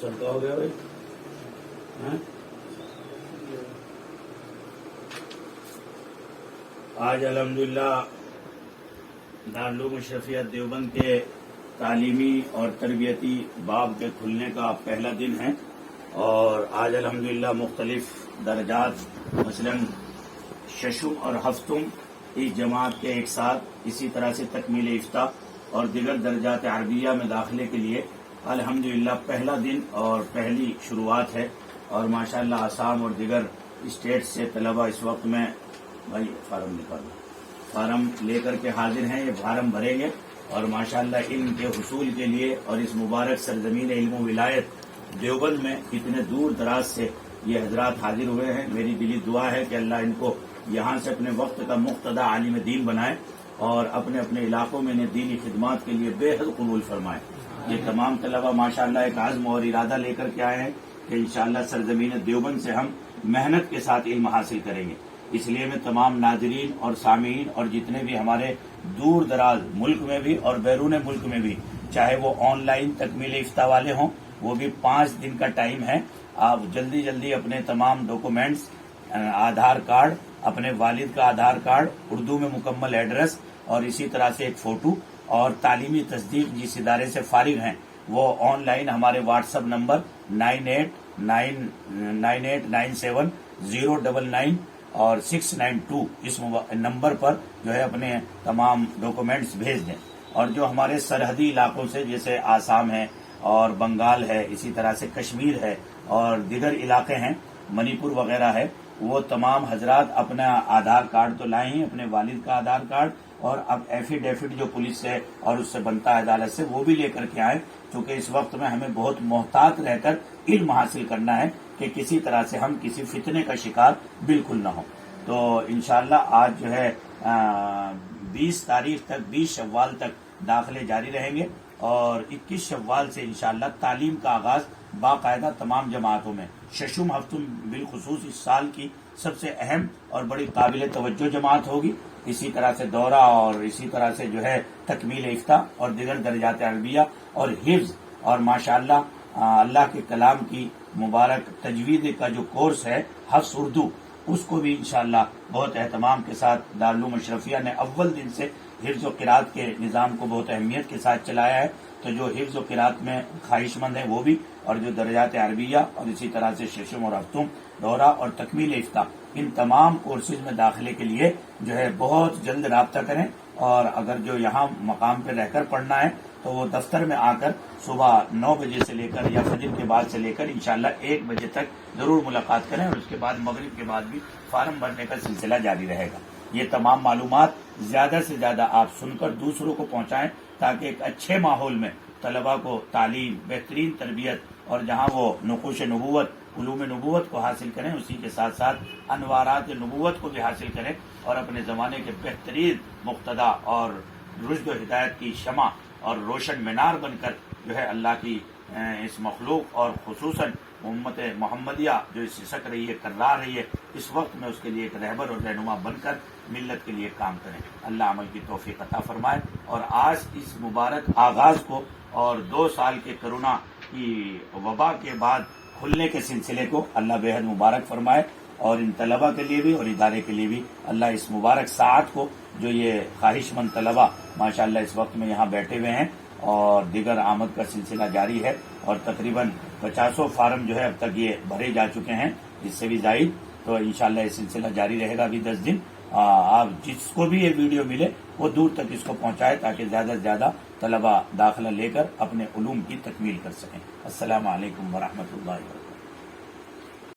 चलता हो गया भाई हैं? आज अल्हम्दुलिल्लाह दारुल अशरफिया देवबंद के तालीमी और तरबियती बाब के खुलने का पहला दिन है और आज अल्हम्दुलिल्लाह मुख्तलिफ दर्जात मसलन शशुम और हफ्तुम इस जमात के एक साथ इसी तरह से तकमील इफ्ता और दिगर दर्जात अरबिया में दाखिले के लिए अल्हम्दुलिल्लाह पहला दिन और पहली शुरुआत है और माशाअल्लाह आसाम और दिगर स्टेट से तलबा इस वक्त में भाई फार्म लेकर के हाजिर हैं। ये फार्म भरेंगे और माशाअल्लाह इनके हुसूल के लिए और इस मुबारक सरजमीन इल्म व विलायत देवबंद में इतने दूर दराज से ये हजरात हाजिर हुए हैं। मेरी दिली दुआ है कि अल्लाह इनको यहाँ से अपने वक्त का मुक्तदा आलिम दीन बनाए और अपने अपने इलाकों में इन्हें दीनी खिदमात के लिए बेहद कबूल फरमाए। ये तमाम तलबा माशाअल्लाह एक आज़्म और इरादा लेकर के आए हैं कि इंशाअल्लाह सरजमीन देवबंद से हम मेहनत के साथ इल्म हासिल करेंगे। इसलिए मैं तमाम नाजरीन और सामीन और जितने भी हमारे दूर दराज मुल्क में भी और बैरून मुल्क में भी, चाहे वो ऑनलाइन तकमील इफ्ता वाले हों, वो भी 5 दिन का टाइम है। आप जल्दी जल्दी अपने तमाम डॉक्यूमेंट्स, आधार कार्ड, अपने वालिद का आधार कार्ड, उर्दू में मुकम्मल एड्रेस और इसी तरह से एक फोटो और तालीमी तस्दीक जिस इदारे से फारिग हैं वो ऑनलाइन हमारे व्हाट्सएप नंबर 9897099099 और 692 इस नंबर पर जो है अपने तमाम डॉक्यूमेंट्स भेज दें। और जो हमारे सरहदी इलाकों से जैसे आसाम है और बंगाल है, इसी तरह से कश्मीर है और दिगर इलाके हैं, मणिपुर वगैरह है, वो तमाम हजरात अपना आधार कार्ड तो लाए ही, अपने वालिद का आधार कार्ड और अब एफिडेविट जो पुलिस से और उससे बनता है अदालत से वो भी लेकर के आए, क्योंकि इस वक्त में हमें बहुत मोहतात रहकर इल्म हासिल करना है कि किसी तरह से हम किसी फितने का शिकार बिल्कुल न हो। तो इंशाअल्लाह आज जो है 20 तारीख तक, 20 शव्वाल तक दाखिले जारी रहेंगे और 21 शव्वाल से इंशाअल्लाह तालीम का आगाज बाकायदा तमाम जमातों में, शशुम हफ्तुम बिलखुसूस इस साल की सबसे अहम और बड़ी काबिल तवज्जो जमात होगी। इसी तरह से दौरा और इसी तरह से जो है तकमील इफ्ता और दिगर दर्जात अरबिया और हिफ्ज और माशाअल्लाह अल्लाह के कलाम की मुबारक तजवीद का जो कोर्स है हफ्स उर्दू, उसको भी इंशाअल्लाह बहुत एहतमाम के साथ दारुल अशरफिया ने अव्वल दिन से हिफ्ज व क़िरात के निज़ाम को बहुत अहमियत के साथ चलाया है। तो जो हिफ्ज व क़िरात में ख्वाहिशमंद है वो भी, और जो दर्जात अरबिया और इसी तरह से शशुम और हफ्तुम, दौरा और तकमील इफ्ता, इन तमाम कोर्सेज में दाखिले के लिए जो है बहुत जल्द राब्ता करें। और अगर जो यहाँ मकाम पर रहकर पढ़ना है तो वो दफ्तर में आकर सुबह 9 बजे से लेकर या फजर के बाद से लेकर इंशाअल्लाह 1 बजे तक जरूर मुलाकात करें और उसके बाद मगरिब के बाद भी फार्म भरने का सिलसिला जारी रहेगा। ये तमाम मालूमात ज्यादा से ज्यादा आप सुनकर दूसरों को पहुंचाएं ताकि एक अच्छे माहौल में तलबा को तालीम, बेहतरीन तरबियत और जहां वो नुक़ूश नबूवत, उलूम नबूवत को हासिल करें, उसी के साथ साथ अनवारात नबूवत को भी हासिल करें और अपने ज़माने के बेहतरीन मुक्तदा और रुश्द व हिदायत की शमा और रोशन मीनार बनकर जो है अल्लाह की इस मखलूक और खुसूसन उम्मत मोहम्मदिया जो सिसक रही है, कर्रा रही है, इस वक्त में उसके लिए एक रहबर और रहनुमा बनकर मिल्लत के लिए काम करें। अल्लाह अमल की तौफीक अता फरमाए और आज इस मुबारक आगाज को और 2 साल के कोरोना की वबा के बाद खुलने के सिलसिले को अल्लाह बेहद मुबारक फरमाए और इन तलबा के लिए भी और इदारे के लिए भी अल्लाह इस मुबारक साथ को, जो ये ख्वाहिशमंद तलबा माशाअल्लाह इस वक्त में यहाँ बैठे हुए हैं और दिगर आमद का सिलसिला जारी है और तकरीबन 50 फार्म जो है अब तक ये भरे जा चुके हैं, इससे भी जायद। तो इंशाअल्लाह ये सिलसिला जारी रहेगा अभी 10 दिन। आप जिसको भी ये वीडियो मिले वो दूर तक इसको पहुंचाए ताकि ज्यादा से ज्यादा तलबा दाखिला लेकर अपने उलूम की तकमील कर सकें। अस्सलाम वालेकुम व रहमतुल्लाहि व बरकातहू।